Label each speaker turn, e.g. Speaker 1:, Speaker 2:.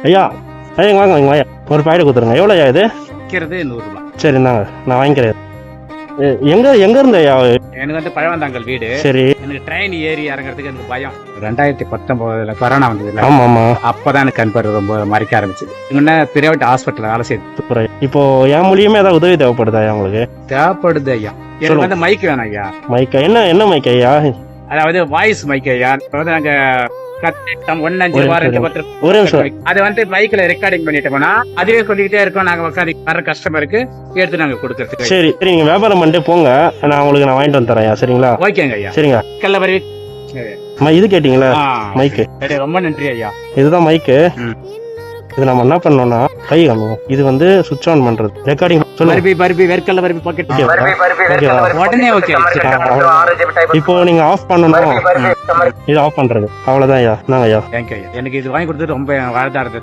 Speaker 1: ஐயா ஐயா வாங்க வாங்க ஒரு பாக்கெட் கொடுத்துருங்க. எவ்வளோ ஐயா இது?
Speaker 2: விற்கிறது 100 ரூபாய்.
Speaker 1: சரி இந்தாங்க, நான் வாங்கிக்கிறேன். எங்க இருந்து ஐயா?
Speaker 2: எனக்கு வந்து பழவந்தாங்கல் வீடு.
Speaker 1: சரி.
Speaker 2: எனக்கு ட்ரெயின் ஏறி இறங்குறதுக்கு எனக்கு பயம். 2019 கொரோனா வந்ததுல
Speaker 1: ஆமா ஆமா,
Speaker 2: அப்பதான் எனக்கு கண் பார்வை ரொம்ப மறைக்க ஆரம்பிச்சது. முன்ன பிரைவேட் ஹாஸ்பிட்டல் வேலை செய்யுது.
Speaker 1: இப்போ என் மூலியமே ஏதாவது உதவி தேவைப்படுதா ஐயா உங்களுக்கு?
Speaker 2: தேவைப்படுது ஐயா. எனக்கு வந்து மைக் வேணும் ஐயா.
Speaker 1: மைக்கா? என்ன மைக் ஐயா?
Speaker 2: அதாவது வாய்ஸ் மைக் ஐயா. வந்து நாங்க
Speaker 1: ஒரு நிமிஷம்.
Speaker 2: அது வந்து மைக்ல ரெக்கார்டிங் பண்ணிட்டு போனா அதுவே சொல்லிக்கிட்டே இருக்கோம். நாங்க உட்காந்து வர கஸ்டமருக்கு எடுத்து நாங்க கொடுக்கறதுக்கு.
Speaker 1: சரி சரி, நீங்க வியாபாரம் பண்ணிட்டு போங்க, நான் உங்களுக்கு நான் வாங்கிட்டு வந்து தரேன். சரிங்களா?
Speaker 2: ஓகேங்க ஐயா.
Speaker 1: சரிங்க.
Speaker 2: கல்லவரி
Speaker 1: இது கேட்டீங்களா மைக்கு?
Speaker 2: ரொம்ப நன்றி ஐயா.
Speaker 1: இதுதான் மைக்கு. இது நம்ம என்ன பண்ணோம்னா கை காமிங்க. இது வந்து சுவிட்ச் ஆன் பண்றது, ரெக்கார்டிங்.
Speaker 2: பருப்பி வேர்க்கல்ல பருப்பி பாக்கெட். உடனே ஓகே.
Speaker 1: இப்போ நீங்க ஆஃப் பண்ணணும், இது ஆஃப் பண்றது, அவ்வளவுதான் ஐயா. நாங்க ஐயா
Speaker 2: தேங்க்யூ ஐயா. எனக்கு இது வாங்கி கொடுத்தது ரொம்ப வாழ்தா இருந்தது.